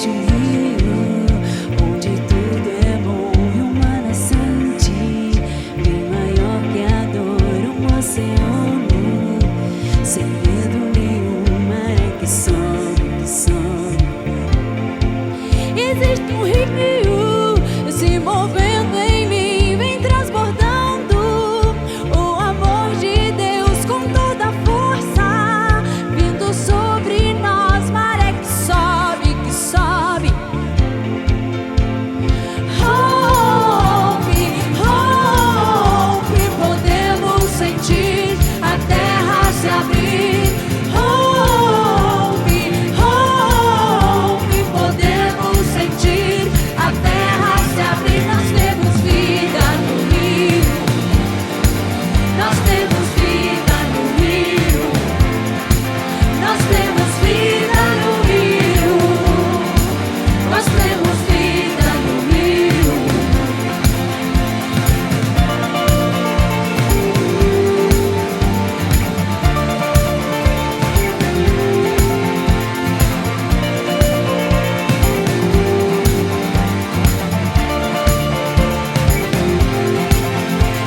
existe um rio onde tudo é bom e uma nascente bem maior que a dor, um oceano sem medo nenhum, maré que sobe, que sobe. Existe um rio se movendo em mim, vem transbordando o amor de Deus com toda a força, vindo sobre nós, maré que sobe, que sobe. Rompe, rompe, podemos sentir a terra se abrir. Rompe, rompe, podemos sentir a terra se abrir. Nós temos vida no rio, nós temos vida no rio, nós temos vida no rio, nós temos vida no rio.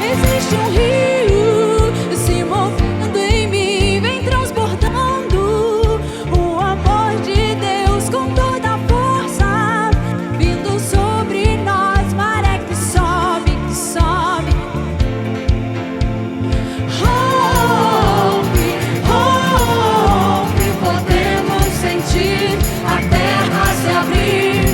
Existe um rio se movendo em mim, vem transbordando o amor de Deus com toda a força, vindo sobre nós, maré que sobe, que sobe. Rompe, rompe, podemos sentir a terra se abrir.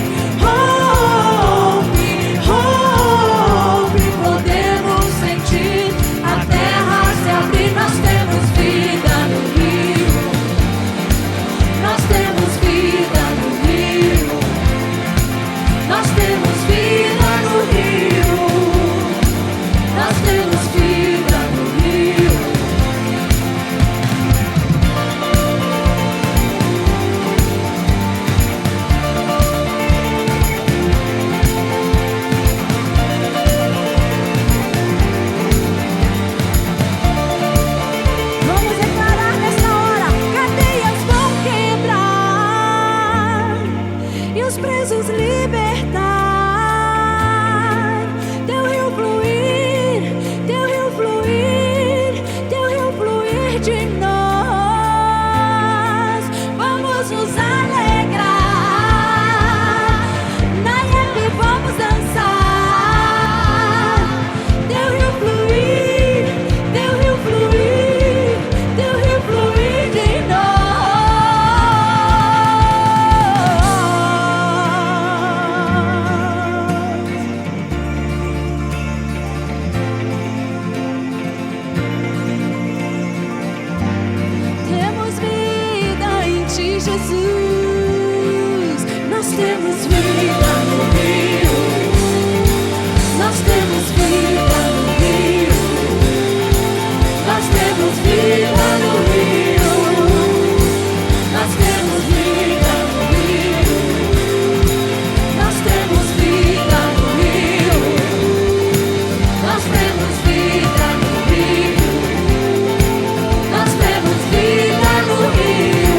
Rompe, rompe, podemos sentir a terra se abrir. Nós temos vida no rio, nós temos vida no rio, nós temos vida no rio, nós temos vida no rio. Vamos declarar nessa hora: cadeias vão quebrar e os presos libertar. Teu rio fluir, teu rio fluir, teu rio fluir de nós. Vamos nos alegrar, na neve vamos dançar. Teu rio fluir, teu rio fluir, teu rio fluir de nós. Temos vida em ti, Jesus. Nós temos vida no rio, nós temos vida no rio, nós temos vida no rio, nós temos vida no rio, nós temos vida no rio, nós temos vida no rio, nós temos vida no rio,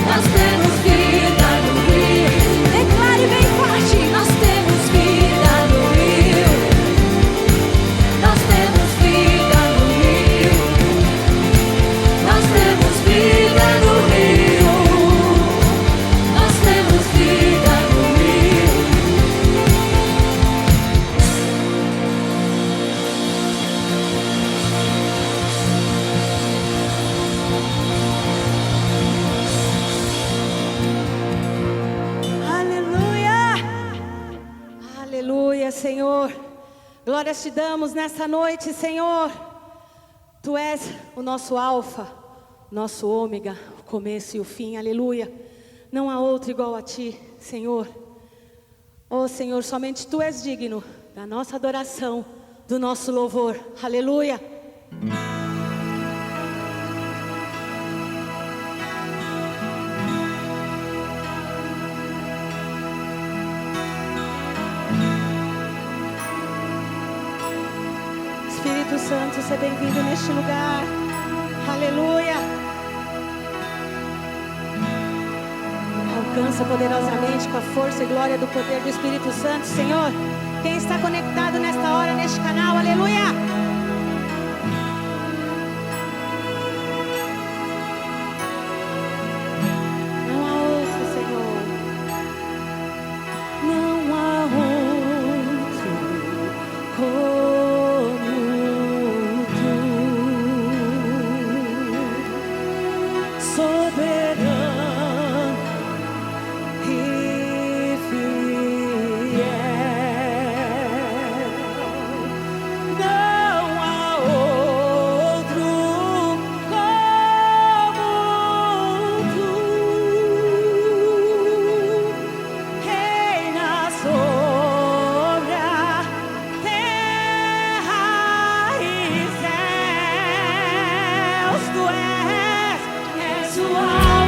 nós temos vida no rio. Declare bem forte: nós temos vida no rio, nós temos vida no rio, nós temos vida no rio, nós temos vida no rio. Aleluia, aleluia, Senhor. Glórias te damos nessa noite, Senhor. Tu és o nosso alfa, nosso ômega, o começo e o fim, aleluia. Não há outro igual a ti, Senhor. Oh, Senhor, somente tu és digno da nossa adoração, do nosso louvor, aleluia. Espírito Santo, seja bem-vindo neste lugar. Aleluia. alcança poderosamente com a força e glória do poder do Espírito Santo, Senhor. Quem está conectado nesta hora, neste canal, aleluia! Não há outro, Senhor. Não há outro como tu, soberano e fiel. Não há outro como tu, reina sobre a terra e céus. Tu és o alfa.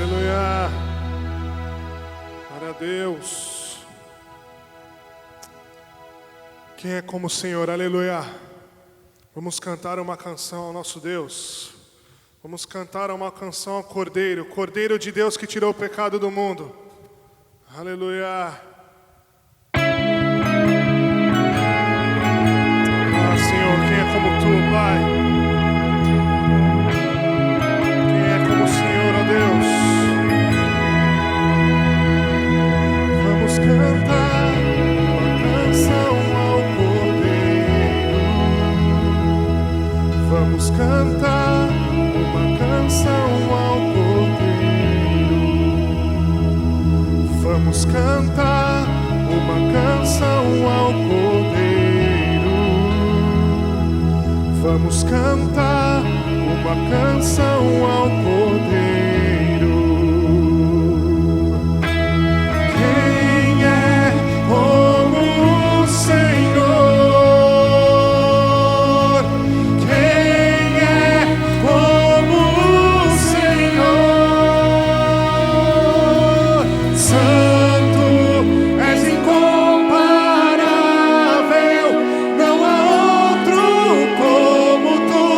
Aleluia. Glória a Deus. Quem é como o Senhor? Aleluia. Vamos cantar uma canção ao nosso Deus. Vamos cantar uma canção ao Cordeiro, Cordeiro de Deus que tirou o pecado do mundo. Aleluia. Ah, Senhor, quem é como Tu, Pai? Quem é como o Senhor, ó Deus? Vamos cantar uma canção ao Cordeiro. Vamos cantar uma canção ao Cordeiro. Vamos cantar uma canção ao Cordeiro. Vamos cantar uma canção ao Cordeiro. Quem é como o Senhor? Quem é como o Senhor? Santo, és incomparável, não há outro como Tu,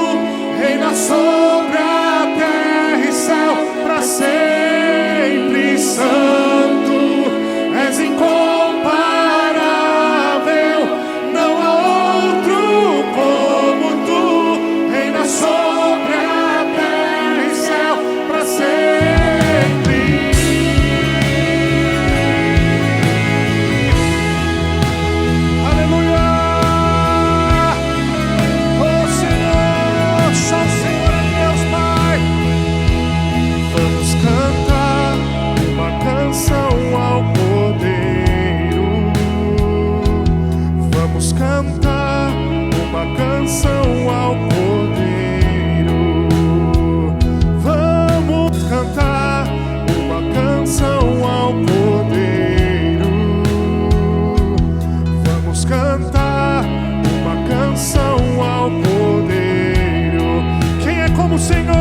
reina sobre a terra e céu para sempre. Santo, és incomparável, não há outro como Tu, reina sobre a terra e céu para sempre. Aleluia! Oh Senhor, só o Senhor é Deus, Pai. Vamos cantar uma canção ao Cordeiro. Vamos cantar uma canção ao Cordeiro. Vamos cantar uma canção ao Cordeiro. Vamos cantar uma canção ao Cordeiro. Quem é como o Senhor?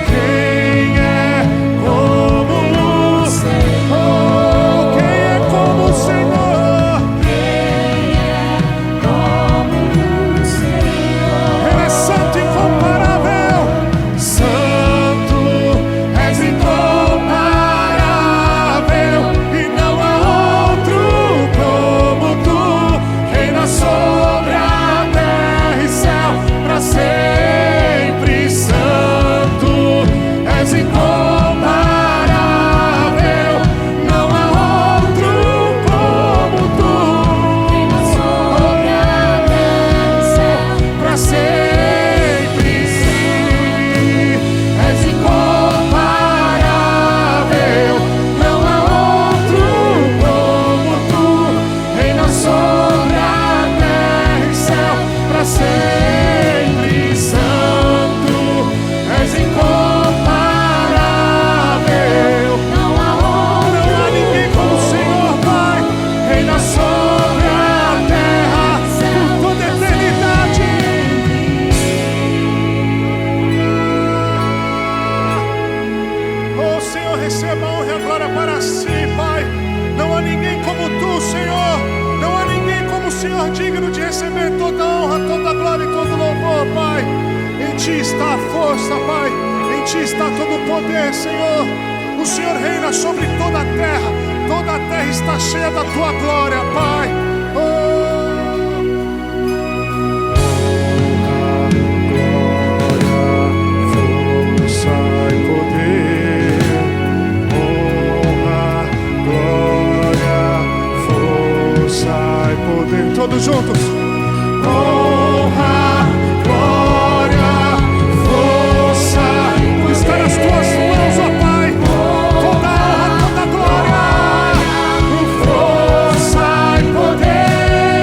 Quem é como o Senhor? Quem é como o Senhor? Ele é santo e incomparável. Santo, és incomparável, e não há outro como Tu, reina sobre a terra e céu para sempre. Santo, és incomparável, não há outro como Tu, reina sobre a terra e céu para sempre. És incomparável, não há outro como Tu, reina sobre a terra e céu para sempre. Santo, és incomparável, não há ninguém como o Senhor, Pai. Reina sobre a terra por toda a eternidade. Oh Senhor, receba a honra e a glória para si, Pai. Não há ninguém como Tu, Senhor. Não há ninguém como o Senhor, digno de receber toda a honra, toda a glória e todo o louvor, Pai. Em Ti está a força, Pai. Em Ti está todo o poder, Senhor. O Senhor reina sobre toda a terra. Toda a terra está cheia da Tua glória, Pai. Força e poder, honra, glória, força e poder. Todos juntos. Honra, glória, força. Está nas Tuas mãos, ó Pai. Toda honra, toda glória, força e poder.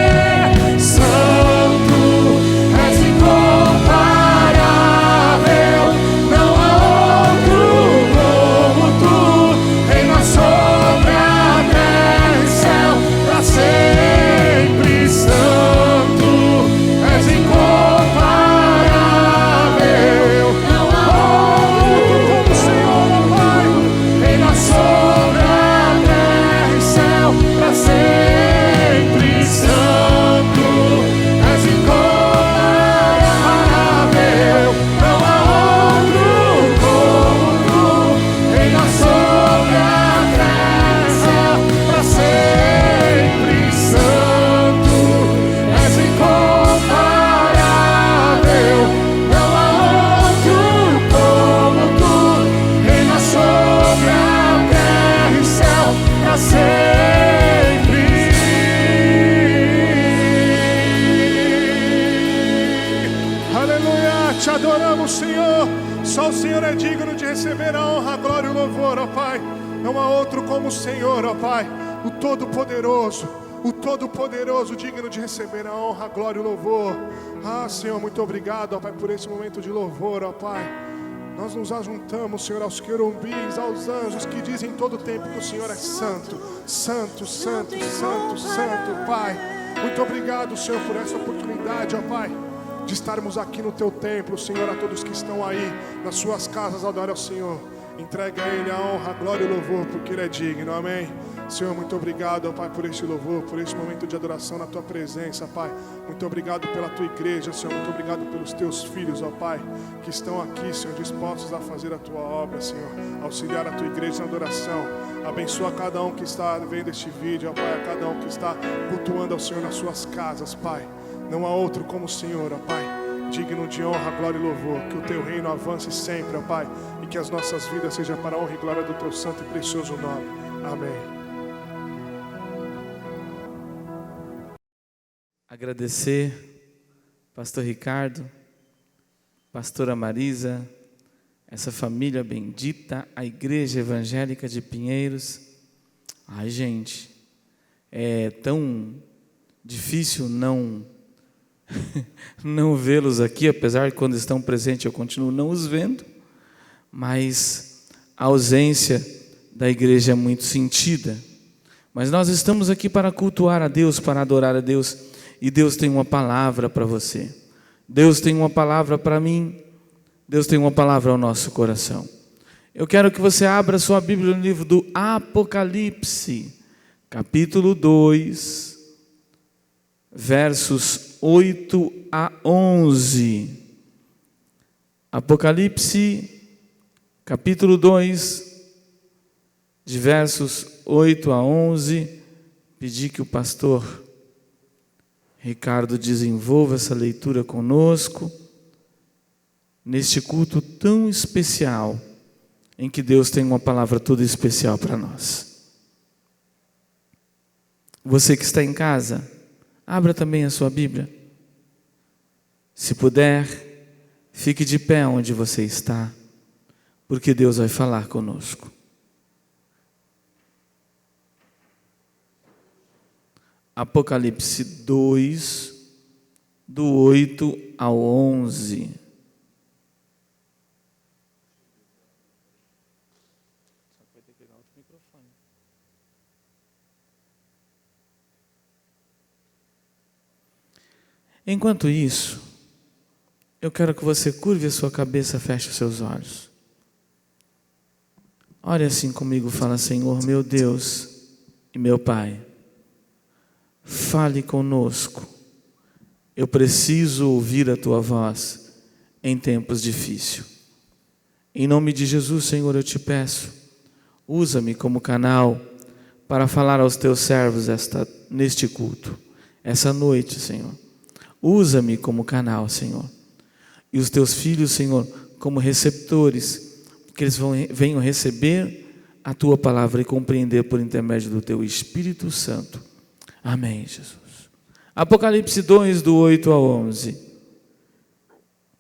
receber a honra, a glória e o louvor, ó Pai. Não há outro como o Senhor, ó Pai, o Todo-Poderoso, digno de receber a honra, a glória e o louvor. Ah, Senhor, muito obrigado, ó Pai, por esse momento de louvor, ó Pai. Nós nos ajuntamos, Senhor, aos querumbins, aos anjos que dizem em todo tempo que o Senhor é santo, santo, santo, santo, santo, Pai. Muito obrigado, Senhor, por essa oportunidade, ó Pai, de estarmos aqui no Teu templo, Senhor, a todos que estão aí nas suas casas, adore ao Senhor. Entrega a Ele a honra, a glória e o louvor, porque Ele é digno, amém. Senhor, muito obrigado, ó Pai, por este louvor, por este momento de adoração na Tua presença, Pai. Muito obrigado pela Tua igreja, Senhor. Muito obrigado pelos Teus filhos, ó Pai, que estão aqui, Senhor, dispostos a fazer a Tua obra, Senhor. Auxiliar a Tua igreja na adoração. Abençoa cada um que está vendo este vídeo, ó Pai, a cada um que está cultuando ao Senhor nas suas casas, Pai. Não há outro como o Senhor, ó Pai, digno de honra, glória e louvor. Que o Teu reino avance sempre, ó Pai, e que as nossas vidas sejam para a honra e glória do Teu santo e precioso nome. Amém. Agradecer, pastor Ricardo, pastora Marisa, essa família bendita, a Igreja Evangélica de Pinheiros. Ai, gente, é tão difícil não vê-los aqui, apesar de quando estão presentes eu continuo não os vendo, mas a ausência da igreja é muito sentida. Mas nós estamos aqui para cultuar a Deus, para adorar a Deus, e Deus tem uma palavra para você. Deus tem uma palavra para mim. Deus tem uma palavra ao nosso coração. Eu quero que você abra sua Bíblia no livro do Apocalipse, capítulo 2, versos 8 a 11. Apocalipse, capítulo 2, de versos 8 a 11. Pedi que o pastor Ricardo desenvolva essa leitura conosco, neste culto tão especial, em que Deus tem uma palavra toda especial para nós. Você que está em casa, abra também a sua Bíblia. Se puder, fique de pé onde você está, porque Deus vai falar conosco. Apocalipse 2, do 8 ao 11. Enquanto isso, eu quero que você curve a sua cabeça, feche os seus olhos. Ore assim comigo, fala: Senhor, meu Deus e meu Pai, fale conosco. Eu preciso ouvir a Tua voz em tempos difíceis. Em nome de Jesus, Senhor, eu te peço, usa-me como canal para falar aos Teus servos neste culto, essa noite, Senhor. Usa-me como canal, Senhor. E os Teus filhos, Senhor, como receptores, que eles venham receber a Tua palavra e compreender por intermédio do Teu Espírito Santo. Amém, Jesus. Apocalipse 2, do 8 ao 11.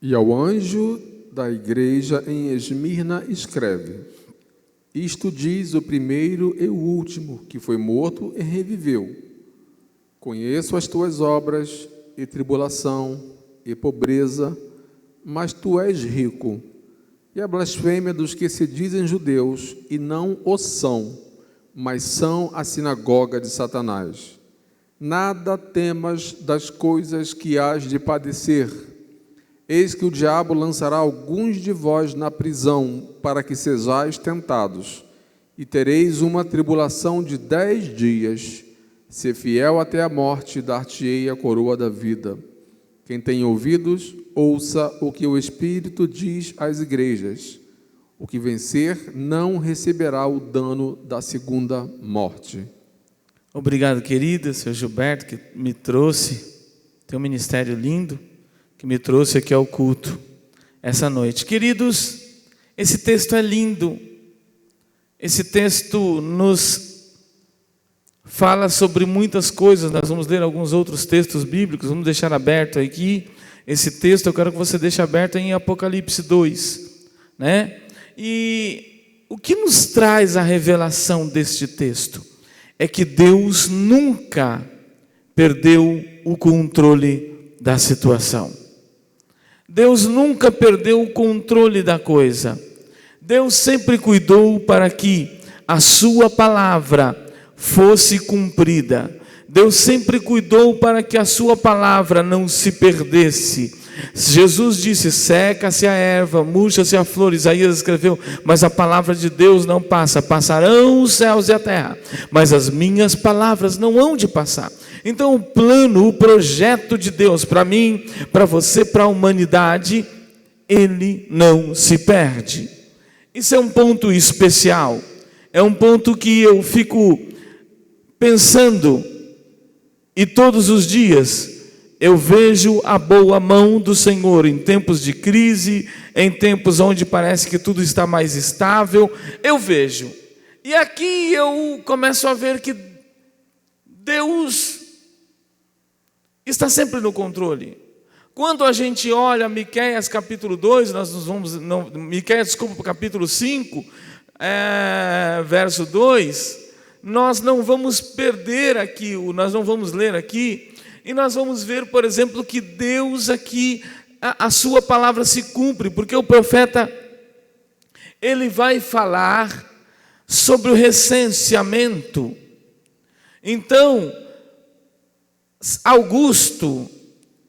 E ao anjo da igreja em Esmirna escreve: Isto diz o primeiro e o último, que foi morto e reviveu. Conheço as tuas obras, e tribulação, e pobreza, mas tu és rico. E a blasfêmia dos que se dizem judeus, e não o são, mas são a sinagoga de Satanás. Nada temas das coisas que hás de padecer. Eis que o diabo lançará alguns de vós na prisão, para que sejais tentados, e tereis uma tribulação de 10 dias. Se fiel até a morte, dar-te-ei a coroa da vida. Quem tem ouvidos, ouça o que o Espírito diz às igrejas. O que vencer não receberá o dano da segunda morte. Obrigado, querida, seu Gilberto, que me trouxe, tem um ministério lindo, que me trouxe aqui ao culto essa noite. Queridos, esse texto é lindo. Esse texto nos fala sobre muitas coisas. Nós vamos ler alguns outros textos bíblicos, vamos deixar aberto aqui esse texto. Eu quero que você deixe aberto em Apocalipse 2, né? E o que nos traz a revelação deste texto é que Deus nunca perdeu o controle da situação. Deus nunca perdeu o controle da coisa. Deus sempre cuidou para que a sua palavra fosse cumprida. Deus sempre cuidou para que a sua palavra não se perdesse. Jesus disse: seca-se a erva, murcha-se a flor. Isaías escreveu: mas a palavra de Deus não passa. Passarão os céus e a terra, mas as minhas palavras não hão de passar. Então o plano, o projeto de Deus para mim, para você, para a humanidade, ele não se perde. Isso é um ponto especial. É um ponto que eu fico pensando, e todos os dias eu vejo a boa mão do Senhor em tempos de crise, em tempos onde parece que tudo está mais estável. Eu vejo. E aqui eu começo a ver que Deus está sempre no controle. Quando a gente olha Miqueias capítulo 2, Miqueias, capítulo 5, verso 2, nós não vamos perder aqui, nós não vamos ler aqui, e nós vamos ver, por exemplo, que Deus aqui, a sua palavra se cumpre, porque o profeta, ele vai falar sobre o recenseamento. Então,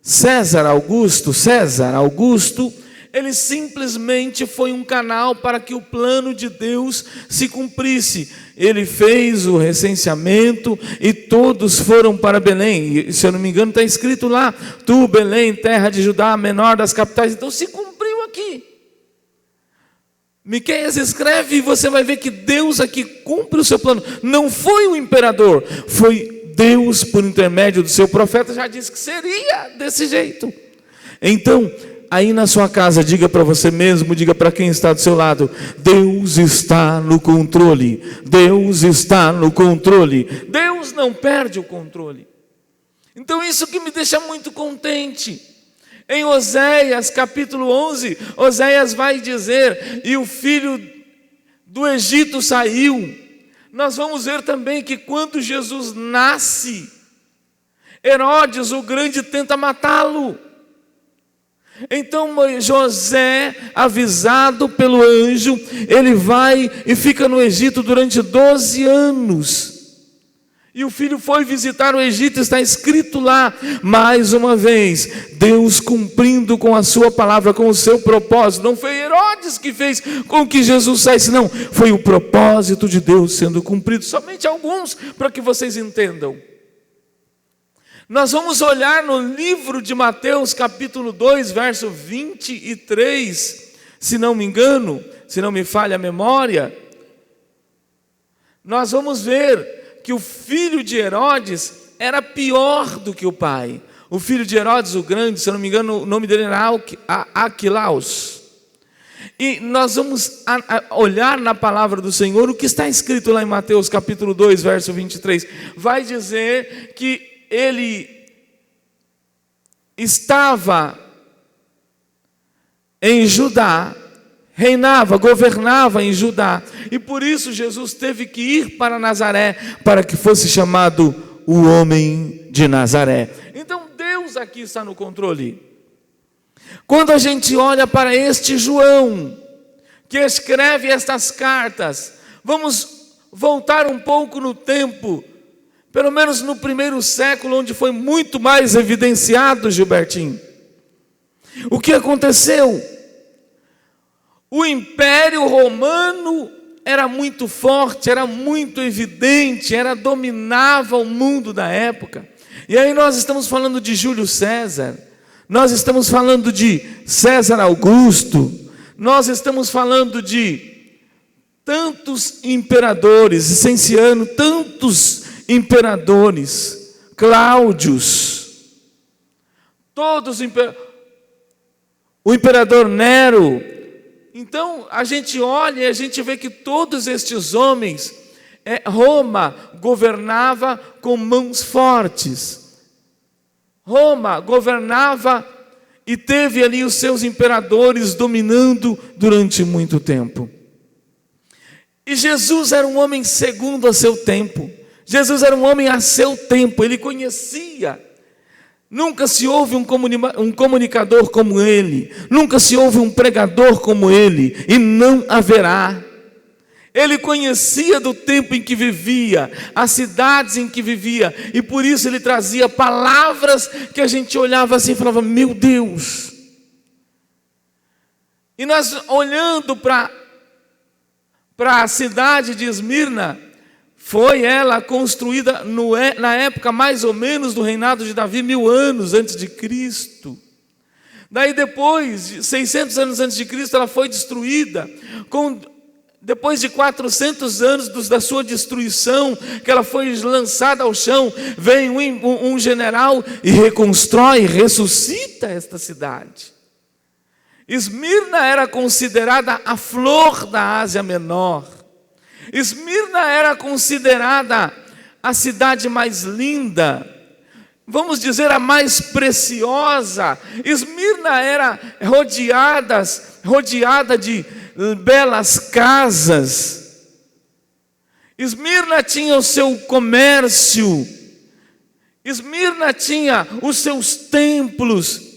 César Augusto, ele simplesmente foi um canal para que o plano de Deus se cumprisse. Ele fez o recenseamento e todos foram para Belém. E, se eu não me engano, está escrito lá: tu, Belém, terra de Judá, a menor das capitais. Então se cumpriu aqui. Miqueias escreve e você vai ver que Deus aqui cumpre o seu plano. Não foi o imperador, foi Deus, por intermédio do seu profeta, já disse que seria desse jeito. Então, aí na sua casa, diga para você mesmo, diga para quem está do seu lado: Deus está no controle. Deus está no controle. Deus não perde o controle. Então isso que me deixa muito contente. Em Oséias capítulo 11, Oséias vai dizer: e o filho do Egito saiu. Nós vamos ver também que quando Jesus nasce, Herodes o grande tenta matá-lo. Então José, avisado pelo anjo, ele vai e fica no Egito durante 12 anos. E o filho foi visitar o Egito, está escrito lá, mais uma vez, Deus cumprindo com a sua palavra, com o seu propósito. Não foi Herodes que fez com que Jesus saísse, não. Foi o propósito de Deus sendo cumprido. Somente alguns, para que vocês entendam. Nós vamos olhar no livro de Mateus, capítulo 2, verso 23, se não me engano, se não me falha a memória. Nós vamos ver que o filho de Herodes era pior do que o pai. O filho de Herodes o grande, se eu não me engano, o nome dele era Aquilaus. E nós vamos olhar na palavra do Senhor o que está escrito lá em Mateus capítulo 2, verso 23. Vai dizer que ele estava em Judá, reinava, governava em Judá, e por isso Jesus teve que ir para Nazaré, para que fosse chamado o homem de Nazaré. Então Deus aqui está no controle. Quando a gente olha para este João, que escreve estas cartas, vamos voltar um pouco no tempo, pelo menos no primeiro século, onde foi muito mais evidenciado, Gilbertinho. O que aconteceu? O Império Romano era muito forte, era muito evidente, dominava o mundo da época. E aí nós estamos falando de Júlio César, nós estamos falando de César Augusto, nós estamos falando de tantos imperadores, Cicenciano, tantos imperadores, Cláudios, todos o imperador Nero. Então a gente olha e a gente vê que todos estes homens, Roma governava com mãos fortes. Roma governava e teve ali os seus imperadores dominando durante muito tempo. E Jesus era um homem segundo a seu tempo. Jesus era um homem a seu tempo, ele conhecia. Nunca se houve um comunicador como ele, nunca se houve um pregador como ele, e não haverá. Ele conhecia do tempo em que vivia, as cidades em que vivia, e por isso ele trazia palavras que a gente olhava assim e falava: meu Deus! E nós olhando para a cidade de Esmirna, foi ela construída na época mais ou menos do reinado de Davi, 1000 anos antes de Cristo. Daí depois, 600 anos antes de Cristo, ela foi destruída. Depois de 400 anos da sua destruição, que ela foi lançada ao chão, vem um general e reconstrói, ressuscita esta cidade. Esmirna era considerada a flor da Ásia Menor. Esmirna era considerada a cidade mais linda, vamos dizer, a mais preciosa. Esmirna era rodeada de belas casas. Esmirna tinha o seu comércio. Esmirna tinha os seus templos.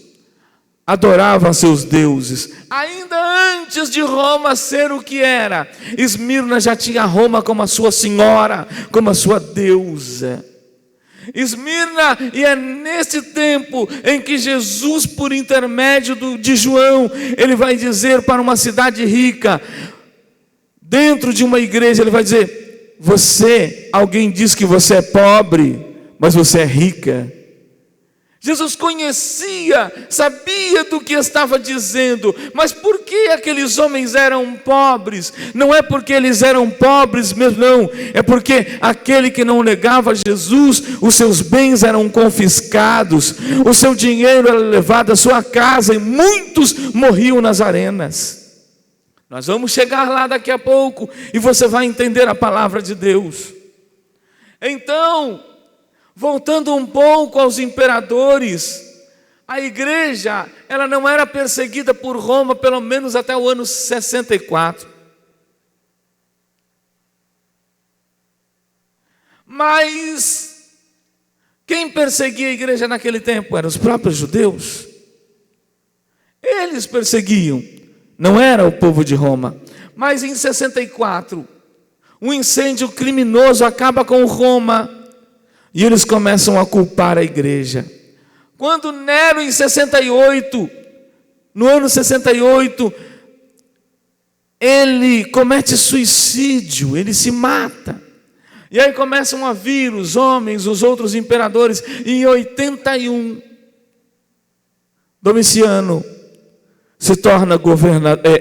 Adorava seus deuses. Ainda antes de Roma ser o que era, Esmirna já tinha Roma como a sua senhora, como a sua deusa. Esmirna, e é nesse tempo em que Jesus, por intermédio de João, ele vai dizer para uma cidade rica, dentro de uma igreja, ele vai dizer: alguém diz que você é pobre, mas você é rica. Jesus conhecia, sabia do que estava dizendo, mas por que aqueles homens eram pobres? Não é porque eles eram pobres mesmo, não, é porque aquele que não negava Jesus, os seus bens eram confiscados, o seu dinheiro era levado à sua casa, e muitos morriam nas arenas. Nós vamos chegar lá daqui a pouco, e você vai entender a palavra de Deus. Então, voltando um pouco aos imperadores, a igreja, ela não era perseguida por Roma, pelo menos até o ano 64. Mas quem perseguia a igreja naquele tempo eram os próprios judeus. Eles perseguiam, não era o povo de Roma. Mas em 64, um incêndio criminoso acaba com Roma, e eles começam a culpar a igreja. Quando Nero, no ano 68, ele comete suicídio, ele se mata. E aí começam a vir os homens, os outros imperadores. E em 81, Domiciano se torna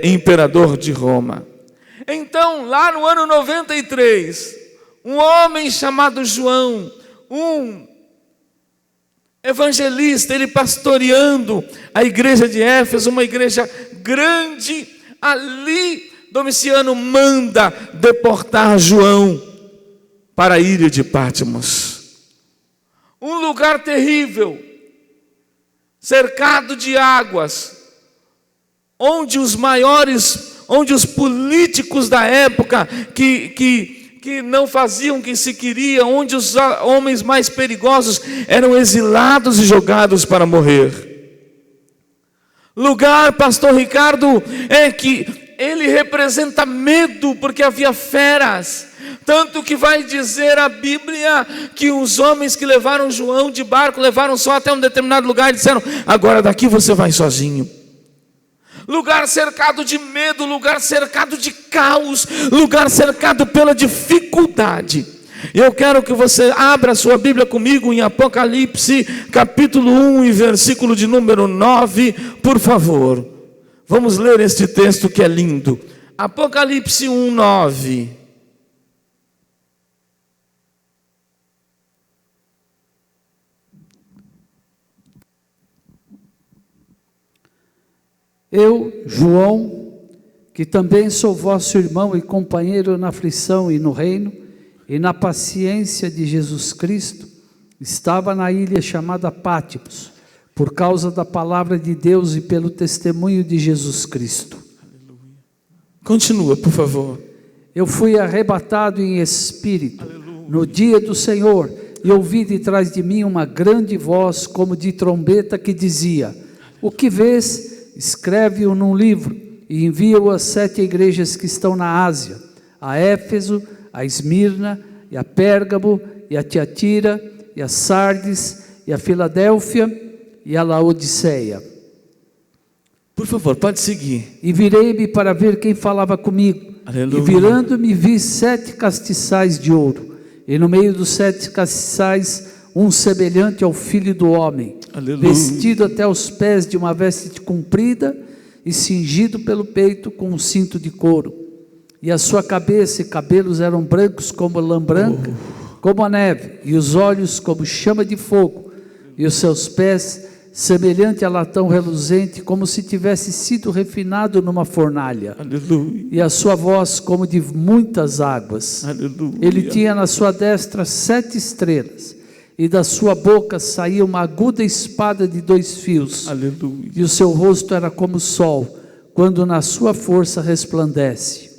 imperador de Roma. Então, lá no ano 93, um homem chamado João, um evangelista, ele pastoreando a igreja de Éfeso, uma igreja grande, ali Domiciano manda deportar João para a ilha de Patmos, um lugar terrível, cercado de águas, onde os políticos da época que não faziam o que se queria, onde os homens mais perigosos eram exilados e jogados para morrer. Lugar, pastor Ricardo, é que ele representa medo, porque havia feras. Tanto que vai dizer a Bíblia que os homens que levaram João de barco, levaram só até um determinado lugar e disseram: agora daqui você vai sozinho. Lugar cercado de medo, lugar cercado de caos, lugar cercado pela dificuldade. Eu quero que você abra a sua Bíblia comigo em Apocalipse, capítulo 1 e versículo de número 9, por favor. Vamos ler este texto que é lindo. Apocalipse 1, 9. Eu, João, que também sou vosso irmão e companheiro na aflição e no reino, e na paciência de Jesus Cristo, estava na ilha chamada Patmos, por causa da palavra de Deus e pelo testemunho de Jesus Cristo. Continua, por favor. Eu fui arrebatado em espírito no dia do Senhor, e ouvi de trás de mim uma grande voz, como de trombeta, que dizia: o que vês, escreve-o num livro, e envia-o às 7 igrejas que estão na Ásia, a Éfeso, a Esmirna, e a Pérgamo, e a Tiatira, e a Sardes, e a Filadélfia, e a Laodiceia. Por favor, pode seguir. E virei-me para ver quem falava comigo. Aleluia. E virando-me vi 7 castiçais de ouro, e no meio dos 7 castiçais um semelhante ao Filho do Homem, Aleluia. vestido até os pés de uma veste comprida e cingido pelo peito com um cinto de couro. E a sua cabeça e cabelos eram brancos como lã branca, como a neve, e os olhos como chama de fogo, e os seus pés semelhante a latão reluzente, como se tivesse sido refinado numa fornalha. Aleluia. E a sua voz como de muitas águas. Aleluia. Ele tinha na sua destra 7 estrelas, e da sua boca saía uma aguda espada de 2 fios. Aleluia. E o seu rosto era como o sol, quando na sua força resplandece.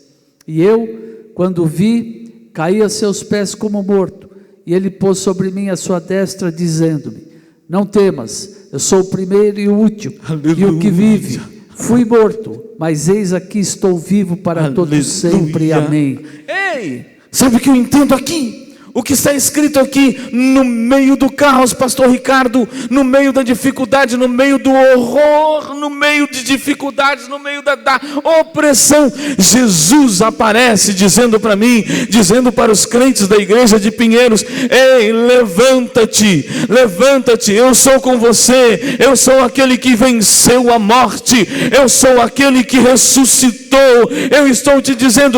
E eu, quando o vi, caí a seus pés como morto, e ele pôs sobre mim a sua destra, dizendo-me: não temas, eu sou o primeiro e o último, Aleluia. e o que vive. Fui morto, mas eis aqui estou vivo para todo sempre. Amém. Ei, sabe o que eu entendo aqui? O que está escrito aqui, no meio do caos, pastor Ricardo, no meio da dificuldade, no meio do horror, no meio de dificuldades, no meio da opressão, Jesus aparece dizendo para mim, dizendo para os crentes da igreja de Pinheiros: ei, levanta-te, levanta-te, eu sou com você, eu sou aquele que venceu a morte, eu sou aquele que ressuscitou, eu estou te dizendo: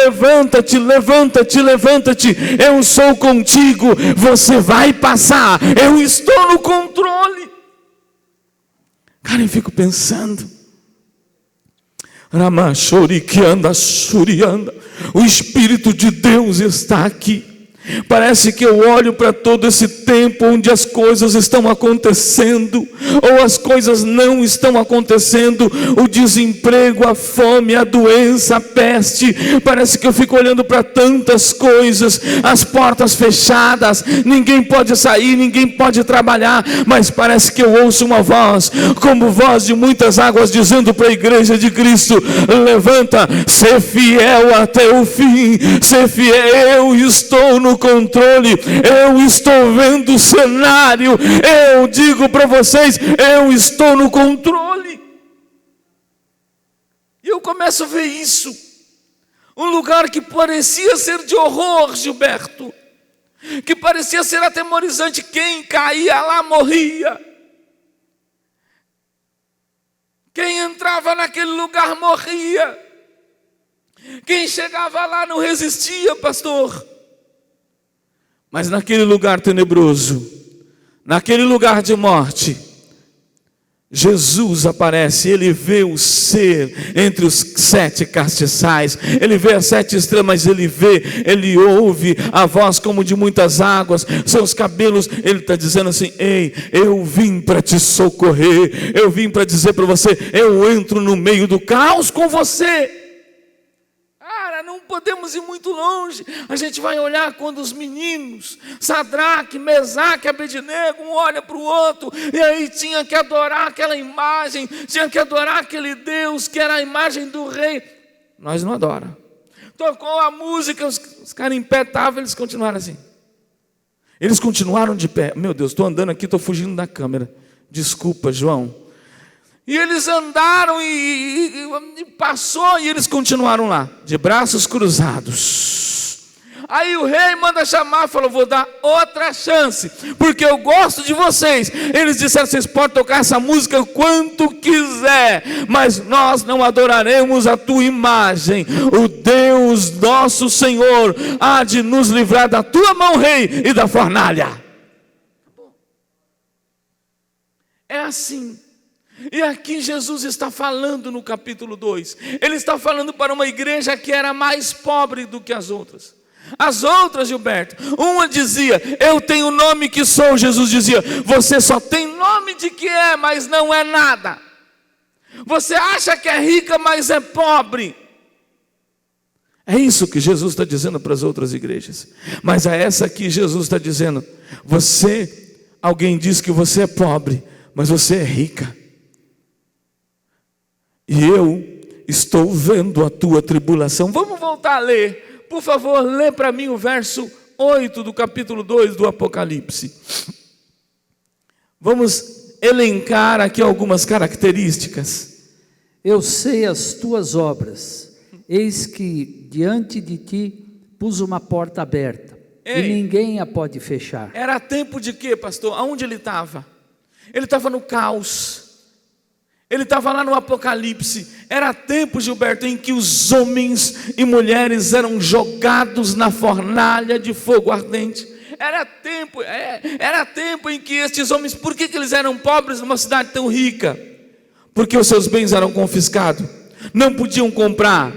levanta-te, levanta-te, levanta-te, eu sou contigo, você vai passar, eu estou no controle. Cara, eu fico pensando, o Espírito de Deus está aqui. Parece que eu olho para todo esse tempo onde as coisas estão acontecendo, ou as coisas não estão acontecendo, o desemprego, a fome, a doença, a peste. Parece que eu fico olhando para tantas coisas, as portas fechadas, ninguém pode sair, ninguém pode trabalhar, mas parece que eu ouço uma voz, como voz de muitas águas, dizendo para a igreja de Cristo: levanta, ser fiel até o fim, ser fiel, eu estou no controle, eu estou vendo o cenário, eu digo para vocês, eu estou no controle. E eu começo a ver isso, um lugar que parecia ser de horror, Gilberto, que parecia ser atemorizante, quem caía lá morria, quem entrava naquele lugar morria, quem chegava lá não resistia, pastor. Mas naquele lugar tenebroso, naquele lugar de morte, Jesus aparece, ele vê o ser entre os 7 castiçais, ele vê as 7 estrelas, mas ele ouve a voz como de muitas águas, seus cabelos, ele está dizendo assim: ei, eu vim para te socorrer, eu vim para dizer para você, eu entro no meio do caos com você. Cara, não podemos ir muito longe. A gente vai olhar quando os meninos, Sadraque, Mesaque, Abednego, um olha para o outro, e aí tinha que adorar aquela imagem, tinha que adorar aquele Deus que era a imagem do rei. Nós não adoramos. Tocou a música, os caras em pé estavam, eles continuaram assim. Eles continuaram de pé. Meu Deus, estou andando aqui, estou fugindo da câmera. Desculpa, João. E eles andaram e passou, e eles continuaram lá, de braços cruzados. Aí o rei manda chamar, falou: vou dar outra chance, porque eu gosto de vocês. Eles disseram: vocês podem tocar essa música quanto quiser, mas nós não adoraremos a tua imagem. O Deus nosso Senhor há de nos livrar da tua mão, rei, e da fornalha. É assim. E aqui Jesus está falando no capítulo 2, ele está falando para uma igreja que era mais pobre do que as outras, As outras, Gilberto, uma dizia, eu tenho o nome que sou. Jesus dizia, você só tem nome de que é, mas não é nada. Você acha que é rica, mas é pobre. É isso que Jesus está dizendo para as outras igrejas. Mas a essa aqui Jesus está dizendo, alguém diz que você é pobre, mas você é rica. E eu estou vendo a tua tribulação. Vamos voltar a ler. Por favor, lê para mim o verso 8 do capítulo 2 do Apocalipse. Vamos elencar aqui algumas características. Eu sei as tuas obras. Eis que diante de ti pus uma porta aberta. Ei, e ninguém a pode fechar. Era tempo de quê, pastor? Aonde ele estava? Ele estava no caos. Ele estava lá no Apocalipse. Era tempo, Gilberto, em que os homens e mulheres eram jogados na fornalha de fogo ardente. Era tempo em que estes homens, por que eles eram pobres numa cidade tão rica? Porque os seus bens eram confiscados, não podiam comprar.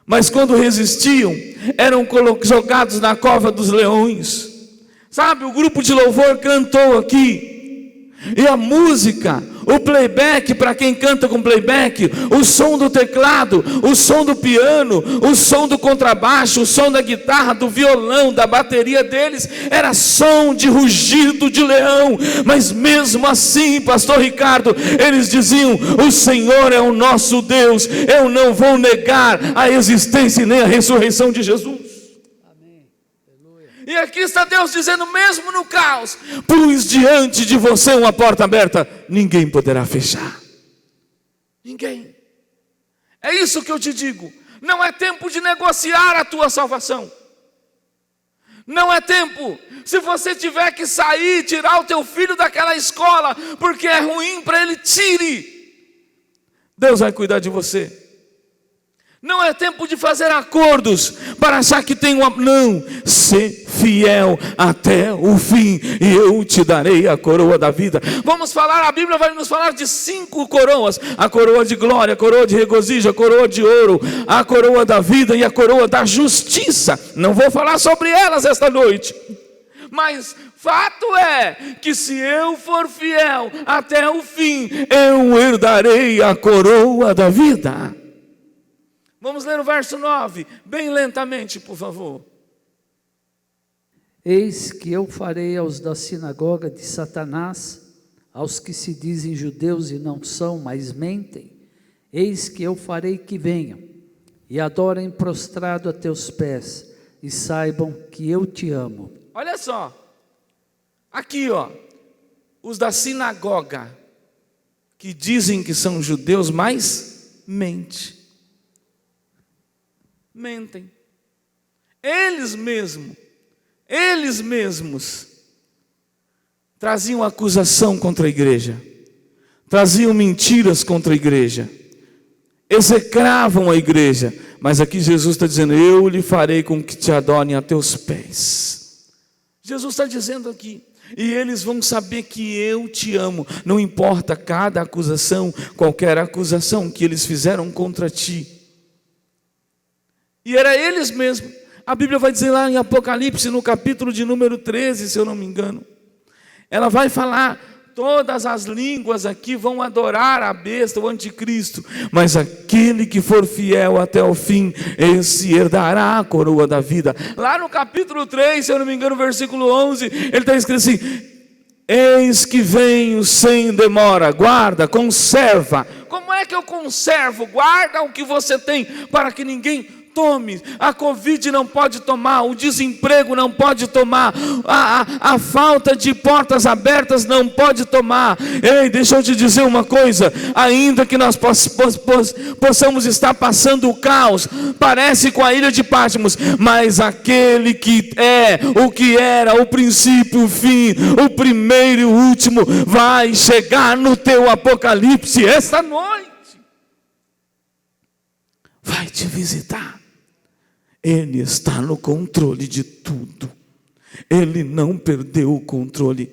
Mas quando resistiam, eram jogados na cova dos leões. Sabe, o grupo de louvor cantou aqui. E a música, o playback, para quem canta com playback, o som do teclado, o som do piano, o som do contrabaixo, o som da guitarra, do violão, da bateria deles, era som de rugido de leão. Mas mesmo assim, pastor Ricardo, eles diziam, o Senhor é o nosso Deus, eu não vou negar a existência e nem a ressurreição de Jesus. E aqui está Deus dizendo, mesmo no caos, pus diante de você uma porta aberta, ninguém poderá fechar. Ninguém. É isso que eu te digo. Não é tempo de negociar a tua salvação. Não é tempo. Se você tiver que sair, tirar o teu filho daquela escola, porque é ruim para ele, tire. Deus vai cuidar de você. Não é tempo de fazer acordos para achar que tem uma... Não, ser fiel até o fim e eu te darei a coroa da vida. Vamos falar, a Bíblia vai nos falar de 5 coroas: a coroa de glória, a coroa de regozijo, a coroa de ouro, a coroa da vida e a coroa da justiça. Não vou falar sobre elas esta noite, mas fato é que se eu for fiel até o fim, eu herdarei a coroa da vida. Vamos ler o verso 9, bem lentamente, por favor. Eis que eu farei aos da sinagoga de Satanás, aos que se dizem judeus e não são, mas mentem, eis que eu farei que venham, e adorem prostrado a teus pés, e saibam que eu te amo. Olha só, aqui ó, os da sinagoga, que dizem que são judeus, mas mentem. Eles mesmos traziam acusação contra a igreja, traziam mentiras contra a igreja, execravam a igreja. Mas aqui Jesus está dizendo, eu lhe farei com que te adorem a teus pés. Jesus está dizendo aqui, e eles vão saber que eu te amo. Não importa cada acusação, qualquer acusação que eles fizeram contra ti. E era eles mesmos. A Bíblia vai dizer lá em Apocalipse, no capítulo de número 13, se eu não me engano. Ela vai falar, todas as línguas aqui vão adorar a besta, o anticristo. Mas aquele que for fiel até o fim, esse herdará a coroa da vida. Lá no capítulo 3, se eu não me engano, versículo 11, ele está escrito assim, eis que venho sem demora, guarda, conserva. Como é que eu conservo? Guarda o que você tem, para que ninguém tome. A Covid não pode tomar, o desemprego não pode tomar, a falta de portas abertas não pode tomar. Ei, deixa eu te dizer uma coisa, ainda que nós possamos estar passando o caos, parece com a ilha de Patmos, mas aquele que é o que era, o princípio, o fim, o primeiro e o último, vai chegar no teu Apocalipse esta noite, vai te visitar. Ele está no controle de tudo. Ele não perdeu o controle.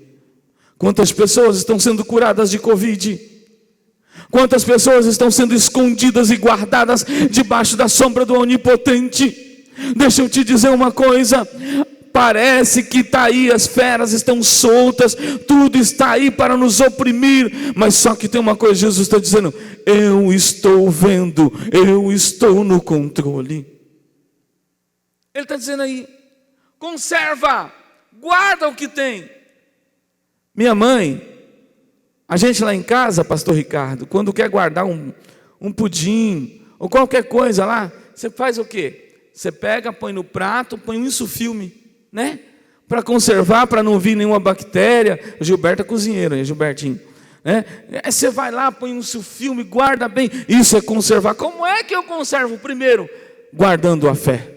Quantas pessoas estão sendo curadas de Covid? Quantas pessoas estão sendo escondidas e guardadas debaixo da sombra do Onipotente? Deixa eu te dizer uma coisa. Parece que está aí, as feras estão soltas, tudo está aí para nos oprimir, mas só que tem uma coisa, Jesus está dizendo: eu estou vendo, eu estou no controle. Ele está dizendo aí: conserva, guarda o que tem. Minha mãe, a gente lá em casa, pastor Ricardo, quando quer guardar um pudim, ou qualquer coisa lá, você faz o quê? Você pega, põe no prato, põe um insufilme, né? Para conservar, para não vir nenhuma bactéria. O Gilberto é cozinheiro, hein, Gilbertinho? Né? Aí você vai lá, põe um filme, guarda bem. Isso é conservar. Como é que eu conservo? Primeiro, guardando a fé.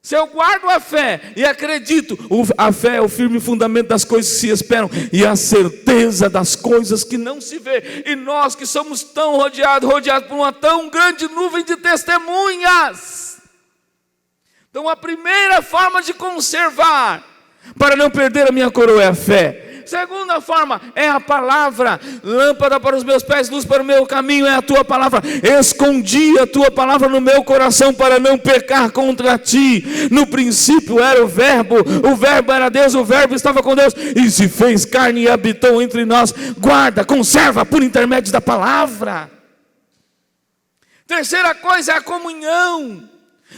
Se eu guardo a fé e acredito, a fé é o firme fundamento das coisas que se esperam e a certeza das coisas que não se vê. E nós que somos tão rodeados por uma tão grande nuvem de testemunhas. Então a primeira forma de conservar, para não perder a minha coroa, é a fé. Segunda forma é a palavra. Lâmpada para os meus pés, luz para o meu caminho é a tua palavra. Escondi a tua palavra no meu coração para não pecar contra ti. No princípio era o verbo era Deus, o verbo estava com Deus e se fez carne e habitou entre nós. Guarda, conserva por intermédio da palavra. Terceira coisa é a comunhão.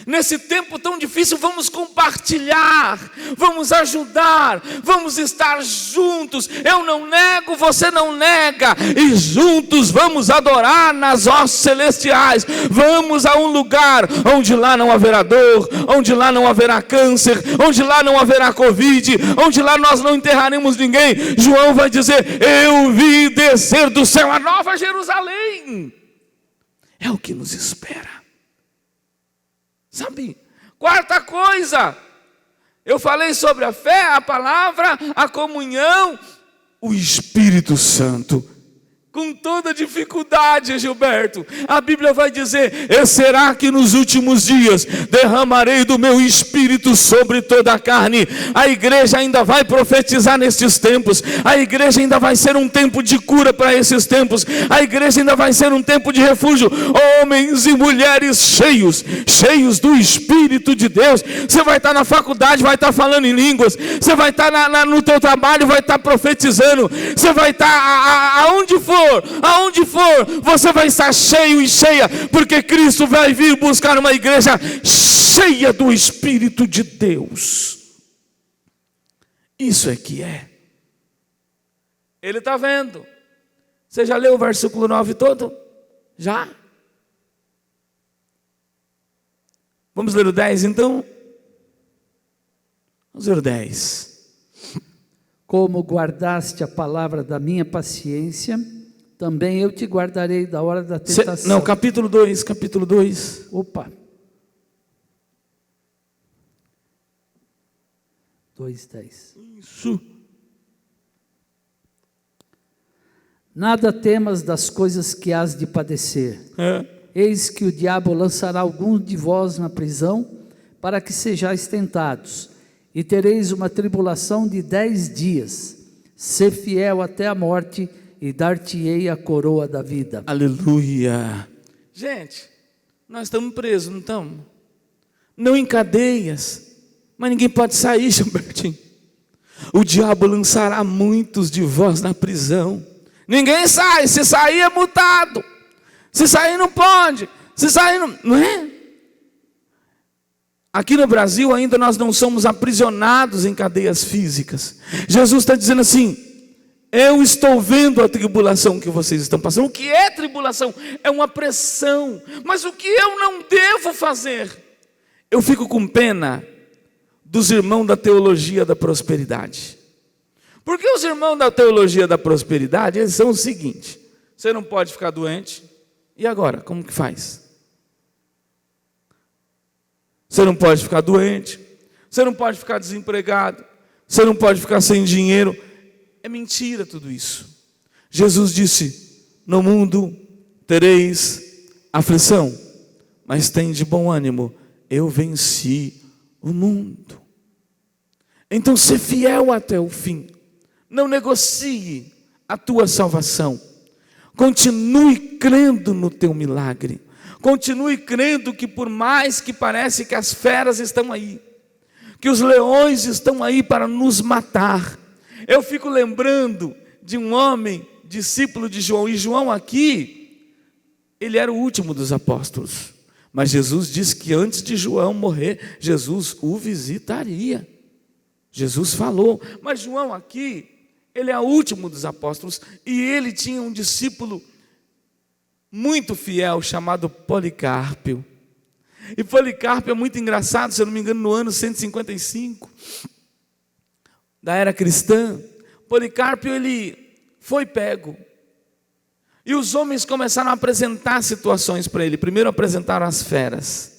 Nesse tempo tão difícil, vamos compartilhar, vamos ajudar, vamos estar juntos. Eu não nego, você não nega, e juntos vamos adorar nas hostes celestiais. Vamos a um lugar onde lá não haverá dor, onde lá não haverá câncer, onde lá não haverá Covid, onde lá nós não enterraremos ninguém. João vai dizer: eu vi descer do céu a nova Jerusalém. É o que nos espera. Sabe? Quarta coisa, eu falei sobre a fé, a palavra, a comunhão, o Espírito Santo. Com toda dificuldade, Gilberto, a Bíblia vai dizer: e será que nos últimos dias derramarei do meu Espírito sobre toda a carne? A igreja ainda vai profetizar nestes tempos, a igreja ainda vai ser um tempo de cura para esses tempos, a igreja ainda vai ser um tempo de refúgio. Homens e mulheres cheios do Espírito de Deus. Você vai estar na faculdade, vai estar falando em línguas. Você vai estar no teu trabalho, vai estar profetizando. Você vai estar aonde for, você vai estar cheio e cheia, porque Cristo vai vir buscar uma igreja cheia do Espírito de Deus. Isso é que é. Ele está vendo. Você já leu o versículo 9 todo? Já? Vamos ler o 10 então? Vamos ler o 10. Como guardaste a palavra da minha paciência, também eu te guardarei da hora da tentação. Não, capítulo 2. Opa. 2:10. Isso. Nada temas das coisas que hás de padecer. Eis que o diabo lançará alguns de vós na prisão, para que sejais tentados, e tereis uma tribulação de 10 dias. Sê fiel até a morte, e dar-te-ei a coroa da vida. Aleluia. Gente, nós estamos presos, não estamos? Não em cadeias, mas ninguém pode sair, Gilbertinho. O diabo lançará muitos de vós na prisão. Ninguém sai, se sair é multado. Se sair não pode, se sair não é? Aqui no Brasil ainda nós não somos aprisionados em cadeias físicas. Jesus está dizendo assim: eu estou vendo a tribulação que vocês estão passando. O que é tribulação? É uma pressão. Mas o que eu não devo fazer? Eu fico com pena dos irmãos da teologia da prosperidade. Porque os irmãos da teologia da prosperidade, eles são o seguinte: você não pode ficar doente. E agora, como que faz? Você não pode ficar doente, você não pode ficar desempregado, você não pode ficar sem dinheiro. É mentira tudo isso. Jesus disse: no mundo tereis aflição, mas tem de bom ânimo, eu venci o mundo. Então, ser fiel até o fim. Não negocie a tua salvação. Continue crendo no teu milagre. Continue crendo que por mais que parece que as feras estão aí, que os leões estão aí para nos matar. Eu fico lembrando de um homem, discípulo de João, e João aqui, ele era o último dos apóstolos. Mas Jesus disse que antes de João morrer, Jesus o visitaria. Jesus falou, mas João aqui, ele é o último dos apóstolos, e ele tinha um discípulo muito fiel, chamado Policarpo. E Policarpo é muito engraçado, se eu não me engano, no ano 155 da era cristã, Policarpo, ele foi pego. E os homens começaram a apresentar situações para ele. Primeiro apresentaram as feras.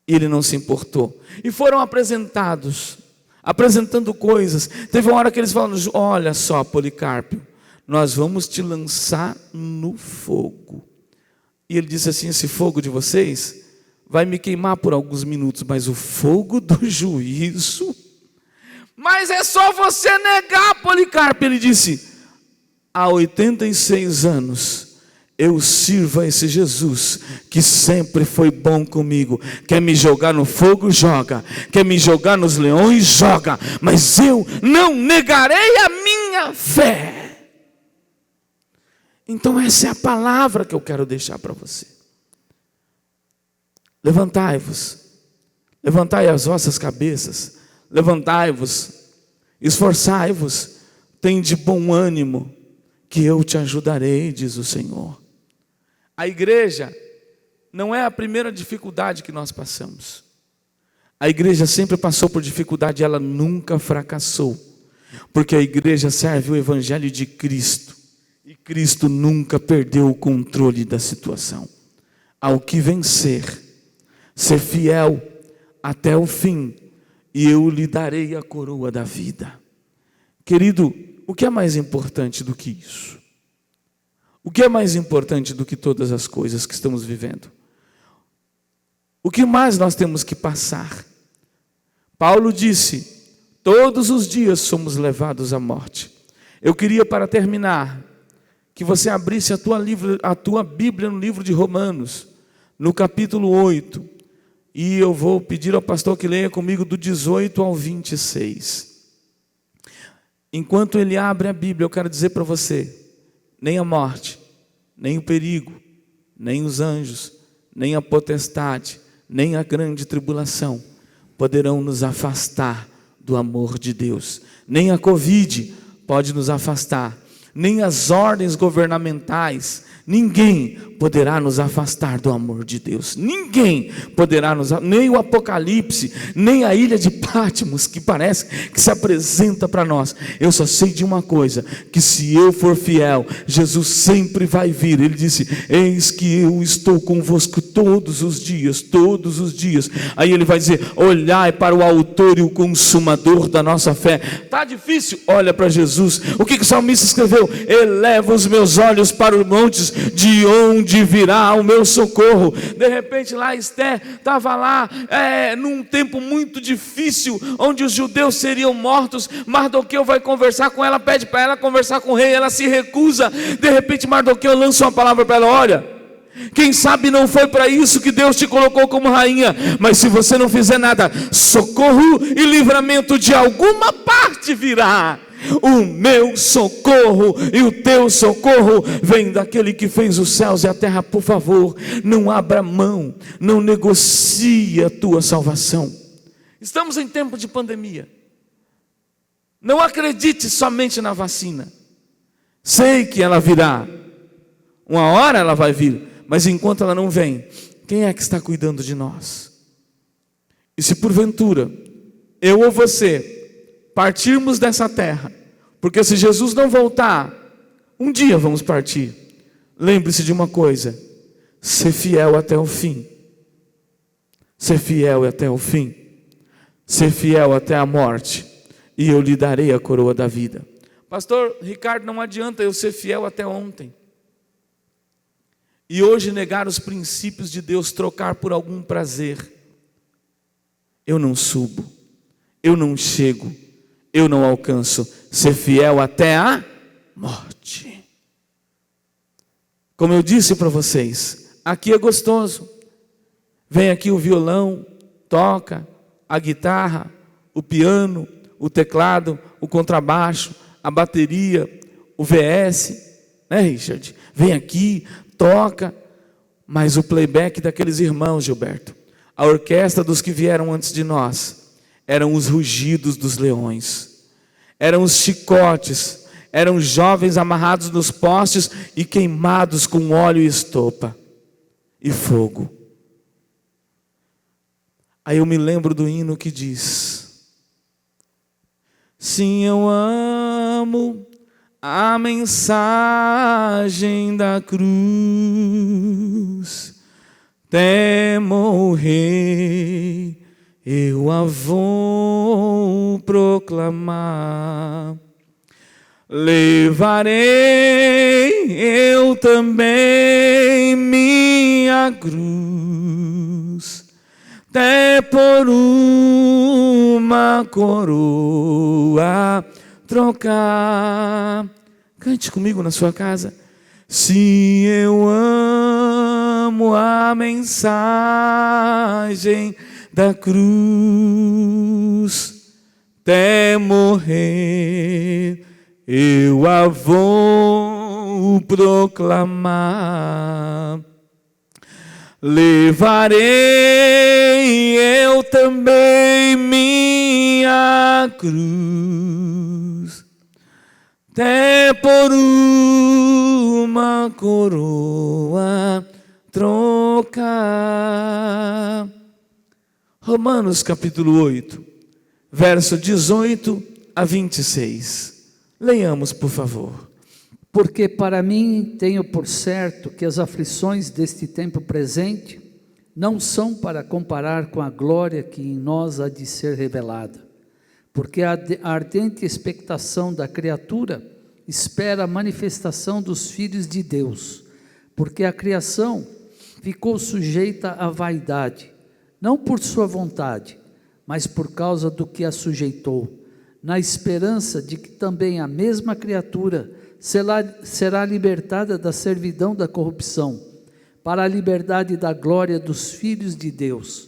E ele não se importou. E foram apresentando coisas. Teve uma hora que eles falaram, olha só, Policarpo, nós vamos te lançar no fogo. E ele disse assim, esse fogo de vocês vai me queimar por alguns minutos, mas o fogo do juízo... Mas é só você negar, Policarpo. Ele disse, há 86 anos eu sirvo a esse Jesus que sempre foi bom comigo. Quer me jogar no fogo? Joga. Quer me jogar nos leões? Joga. Mas eu não negarei a minha fé. Então essa é a palavra que eu quero deixar para você. Levantai-vos, levantai as vossas cabeças, levantai-vos, esforçai-vos, tende bom ânimo, que eu te ajudarei, diz o Senhor. A igreja não é a primeira dificuldade que nós passamos. A igreja sempre passou por dificuldade, ela nunca fracassou, porque a igreja serve o evangelho de Cristo, e Cristo nunca perdeu o controle da situação. Ao que vencer, ser fiel até o fim, e eu lhe darei a coroa da vida. Querido, o que é mais importante do que isso? O que é mais importante do que todas as coisas que estamos vivendo? O que mais nós temos que passar? Paulo disse, todos os dias somos levados à morte. Eu queria, para terminar, que você abrisse a tua Bíblia no livro de Romanos, no capítulo 8, e eu vou pedir ao pastor que leia comigo do 18 ao 26. Enquanto ele abre a Bíblia, eu quero dizer para você, nem a morte, nem o perigo, nem os anjos, nem a potestade, nem a grande tribulação poderão nos afastar do amor de Deus. Nem a Covid pode nos afastar, nem as ordens governamentais, ninguém poderá nos afastar do amor de Deus. Ninguém poderá nem o Apocalipse, nem a ilha de Patmos, que parece que se apresenta para nós. Eu só sei de uma coisa, que se eu for fiel, Jesus sempre vai vir. Ele disse, eis que eu estou convosco todos os dias, todos os dias. Aí ele vai dizer, olhai para o autor e o consumador da nossa fé. Está difícil? Olha para Jesus. O que o salmista escreveu? Eleva os meus olhos para os montes, de onde virá o meu socorro. De repente lá Esther estava lá num tempo muito difícil, onde os judeus seriam mortos. Mardoqueu vai conversar com ela, pede para ela conversar com o rei, ela se recusa. De repente Mardoqueu lança uma palavra para ela, olha, quem sabe não foi para isso que Deus te colocou como rainha, mas se você não fizer nada, socorro e livramento de alguma parte virá. O meu socorro e o teu socorro vem daquele que fez os céus e a terra. Por favor, não abra mão, não negocie a tua salvação. Estamos em tempo de pandemia. Não acredite somente na vacina. Sei que ela virá, uma hora ela vai vir, mas enquanto ela não vem, quem é que está cuidando de nós? E se porventura eu ou você partirmos dessa terra, porque se Jesus não voltar, um dia vamos partir. Lembre-se de uma coisa, ser fiel até o fim, ser fiel até o fim, ser fiel até a morte, e eu lhe darei a coroa da vida. Pastor Ricardo, não adianta eu ser fiel até ontem, e hoje negar os princípios de Deus, trocar por algum prazer. Eu não subo, eu não chego, eu não alcanço. Ser fiel até a morte. Como eu disse para vocês, aqui é gostoso. Vem aqui o violão, toca, a guitarra, o piano, o teclado, o contrabaixo, a bateria, o VS, né, Richard? Vem aqui, toca, mas o playback daqueles irmãos, Gilberto, a orquestra dos que vieram antes de nós, eram os rugidos dos leões, eram os chicotes, eram jovens amarrados nos postes e queimados com óleo e estopa e fogo. Aí eu me lembro do hino que diz: sim, eu amo a mensagem da cruz, até morrer eu a vou proclamar. Levarei eu também minha cruz, até por uma coroa trocar. Cante comigo na sua casa. Se eu amo a mensagem da cruz, até morrer eu a vou proclamar. Levarei eu também minha cruz, até por uma coroa trocar. Romanos capítulo 8, verso 18 a 26. Leiamos, por favor. Porque para mim tenho por certo que as aflições deste tempo presente não são para comparar com a glória que em nós há de ser revelada. Porque a ardente expectação da criatura espera a manifestação dos filhos de Deus. Porque a criação ficou sujeita à vaidade, não por sua vontade, mas por causa do que a sujeitou, na esperança de que também a mesma criatura será libertada da servidão da corrupção, para a liberdade da glória dos filhos de Deus.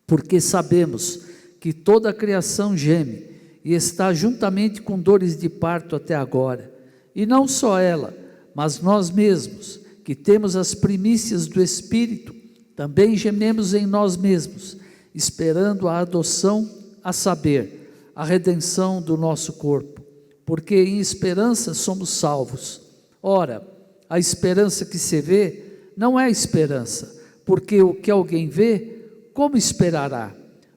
Porque sabemos que toda a criação geme e está juntamente com dores de parto até agora. E não só ela, mas nós mesmos, que temos as primícias do Espírito, também gememos em nós mesmos, esperando a adoção, a saber, a redenção do nosso corpo, porque em esperança somos salvos. Ora, a esperança que se vê não é esperança, porque o que alguém vê, como esperará?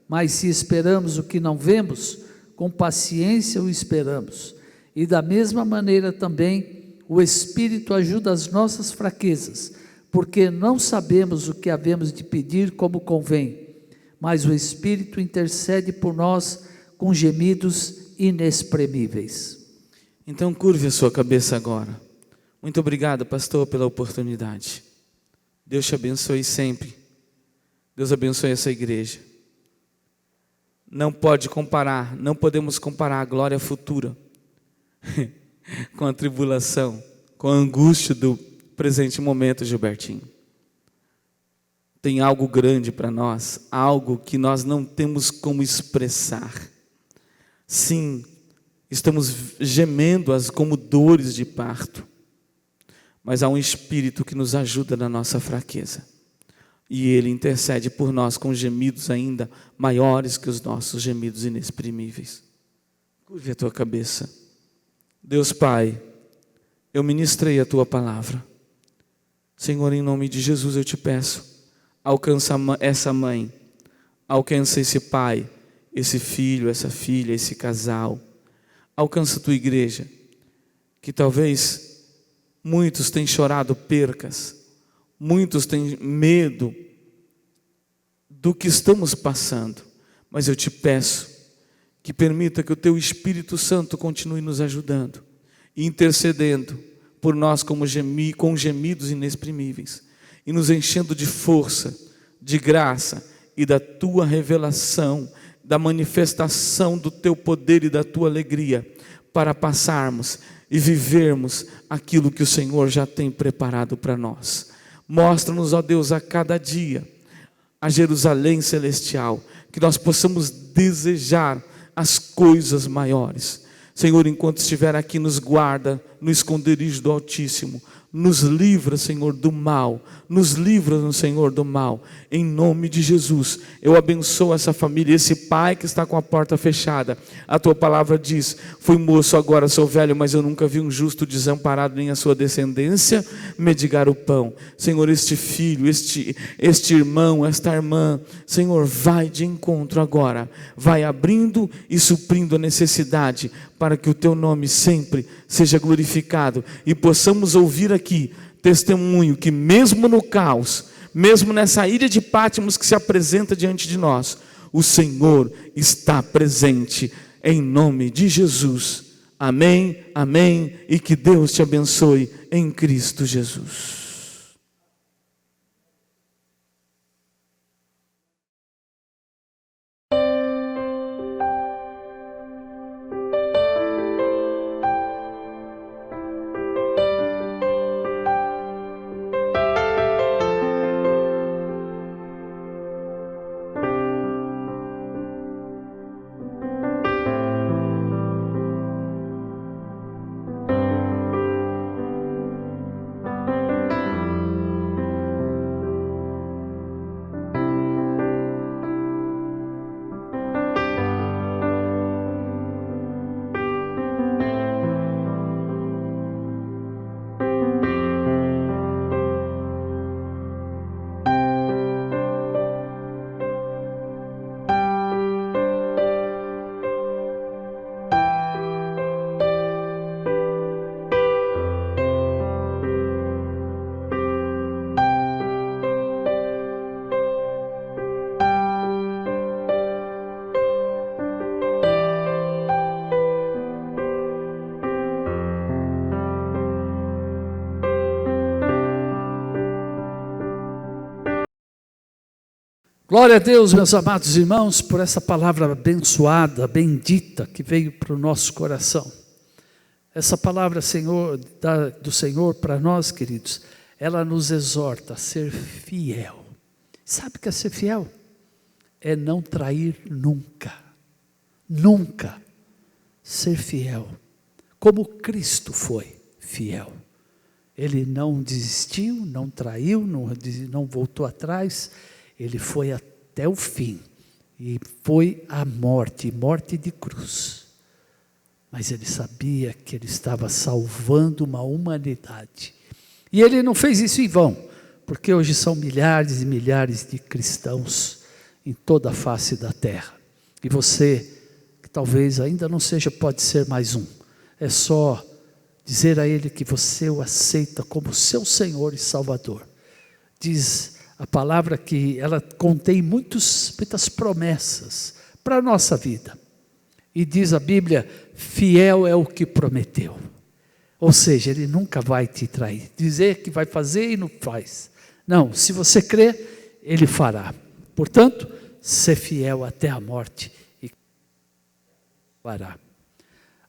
Mas se esperamos o que não vemos, com paciência o esperamos. E da mesma maneira também, o Espírito ajuda as nossas fraquezas, porque não sabemos o que havemos de pedir como convém, mas o Espírito intercede por nós com gemidos inexprimíveis. Então curve a sua cabeça agora. Muito obrigado, pastor, pela oportunidade. Deus te abençoe sempre. Deus abençoe essa igreja. Não podemos comparar a glória futura com a tribulação, com a angústia do presente momento, Gilbertinho. Tem algo grande para nós, algo que nós não temos como expressar. Sim, estamos gemendo como dores de parto, mas há um Espírito que nos ajuda na nossa fraqueza, e Ele intercede por nós com gemidos ainda maiores que os nossos gemidos inexprimíveis. Curve a tua cabeça. Deus Pai, eu ministrei a Tua palavra. Senhor, em nome de Jesus eu te peço, alcança essa mãe, alcança esse pai, esse filho, essa filha, esse casal. Alcança a tua igreja, que talvez muitos tenham chorado percas, muitos têm medo do que estamos passando, mas eu te peço que permita que o teu Espírito Santo continue nos ajudando e intercedendo por nós com gemidos inexprimíveis e nos enchendo de força, de graça e da tua revelação, da manifestação do teu poder e da tua alegria, para passarmos e vivermos aquilo que o Senhor já tem preparado para nós. Mostra-nos, ó Deus, a cada dia a Jerusalém celestial, que nós possamos desejar as coisas maiores. Senhor, enquanto estiver aqui, nos guarda no esconderijo do Altíssimo. Nos livra, Senhor, do mal. Nos livra, Senhor, do mal. Em nome de Jesus, eu abençoo essa família, esse pai que está com a porta fechada. A tua palavra diz: fui moço, agora sou velho, mas eu nunca vi um justo desamparado, nem a sua descendência mendigar o pão. Senhor, este filho, este irmão, esta irmã, Senhor, vai de encontro agora. Vai abrindo e suprindo a necessidade, para que o teu nome sempre seja glorificado e possamos ouvir aqui testemunho que mesmo no caos, mesmo nessa ilha de Patmos que se apresenta diante de nós, o Senhor está presente, em nome de Jesus. Amém, amém, e que Deus te abençoe em Cristo Jesus. Glória a Deus, meus amados irmãos, por essa palavra abençoada, bendita, que veio para o nosso coração. Essa palavra, Senhor, do Senhor para nós, queridos, ela nos exorta a ser fiel. Sabe o que é ser fiel? É não trair nunca. Nunca. Ser fiel. Como Cristo foi fiel. Ele não desistiu, não traiu, não voltou atrás. Ele foi até o fim, e foi à morte, morte de cruz. Mas ele sabia que ele estava salvando uma humanidade. E ele não fez isso em vão, porque hoje são milhares e milhares de cristãos em toda a face da terra. E você, que talvez ainda não seja, pode ser mais um. É só dizer a ele que você o aceita como seu Senhor e Salvador. Diz a palavra que ela contém muitas promessas para a nossa vida. E diz a Bíblia, fiel é o que prometeu. Ou seja, ele nunca vai te trair. Dizer que vai fazer e não faz. Não, se você crer, ele fará. Portanto, ser fiel até a morte e fará.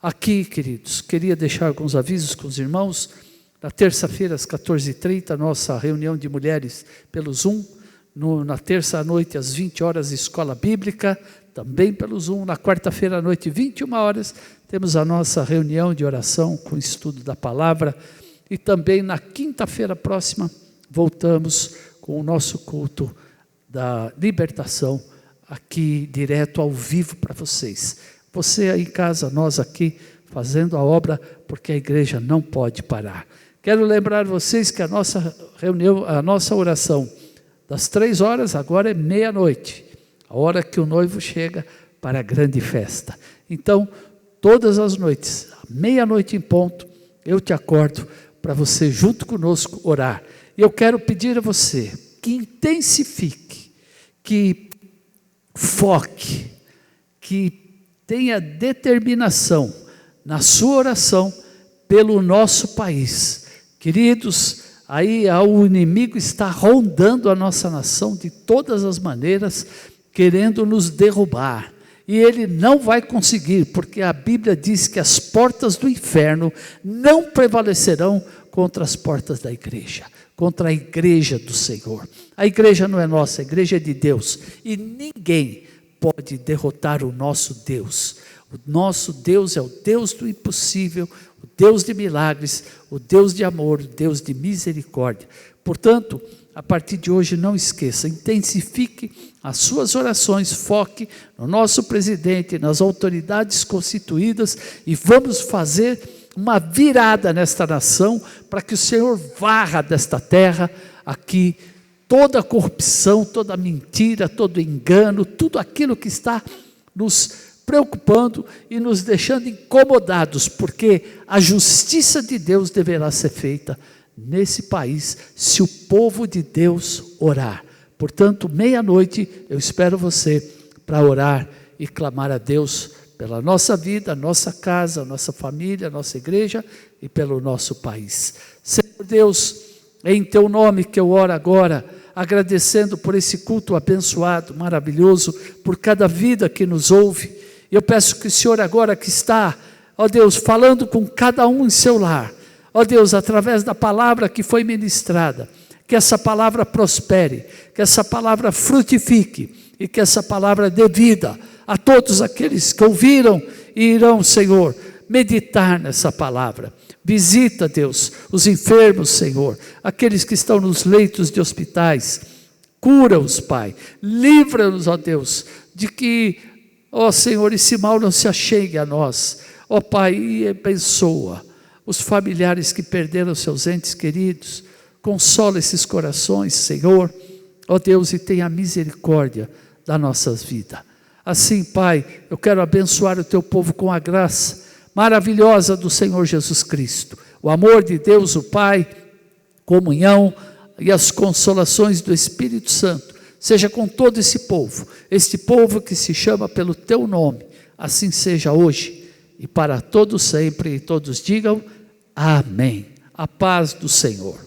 Aqui, queridos, queria deixar alguns avisos com os irmãos. Na terça-feira, às 14h30, nossa reunião de mulheres pelo Zoom. Na terça à noite, às 20 horas, escola bíblica, também pelo Zoom. Na quarta-feira à noite, 21 horas, temos a nossa reunião de oração com estudo da palavra. E também na quinta-feira próxima, voltamos com o nosso culto da libertação, aqui direto ao vivo para vocês. Você aí em casa, nós aqui, fazendo a obra, porque a igreja não pode parar. Quero lembrar vocês que a nossa reunião, a nossa oração das 3 horas, agora é meia-noite, a hora que o noivo chega para a grande festa. Então, todas as noites, meia-noite em ponto, eu te acordo para você, junto conosco, orar. E eu quero pedir a você que intensifique, que foque, que tenha determinação na sua oração pelo nosso país. Queridos, aí o inimigo está rondando a nossa nação de todas as maneiras, querendo nos derrubar. E ele não vai conseguir, porque a Bíblia diz que as portas do inferno não prevalecerão contra as portas da igreja. contra a igreja do Senhor. A igreja não é nossa, a igreja é de Deus. E ninguém pode derrotar o nosso Deus. O nosso Deus é o Deus do impossível, o Deus de milagres, o Deus de amor, o Deus de misericórdia. Portanto, a partir de hoje, não esqueça, intensifique as suas orações, foque no nosso presidente, nas autoridades constituídas e vamos fazer uma virada nesta nação para que o Senhor varra desta terra aqui toda a corrupção, toda a mentira, todo o engano, tudo aquilo que está nos preocupando e nos deixando incomodados, porque a justiça de Deus deverá ser feita nesse país, se o povo de Deus orar. Portanto, meia-noite, eu espero você para orar e clamar a Deus pela nossa vida, nossa casa, nossa família, nossa igreja e pelo nosso país. Senhor Deus, é em Teu nome que eu oro agora, agradecendo por esse culto abençoado, maravilhoso, por cada vida que nos ouve. Eu peço que o Senhor agora que está, ó Deus, falando com cada um em seu lar, ó Deus, através da palavra que foi ministrada, que essa palavra prospere, que essa palavra frutifique e que essa palavra dê vida a todos aqueles que ouviram e irão, Senhor, meditar nessa palavra. Visita, Deus, os enfermos, Senhor, aqueles que estão nos leitos de hospitais, cura-os, Pai, livra-nos, ó Deus, de que, ó Senhor, esse mal não se achegue a nós, ó Pai, e abençoa os familiares que perderam seus entes queridos, consola esses corações, Senhor, ó Deus, e tenha misericórdia das nossas vidas. Assim, Pai, eu quero abençoar o Teu povo com a graça maravilhosa do Senhor Jesus Cristo, o amor de Deus, o Pai, comunhão e as consolações do Espírito Santo, seja com todo esse povo que se chama pelo Teu nome, assim seja hoje e para todos sempre, e todos digam amém. A paz do Senhor.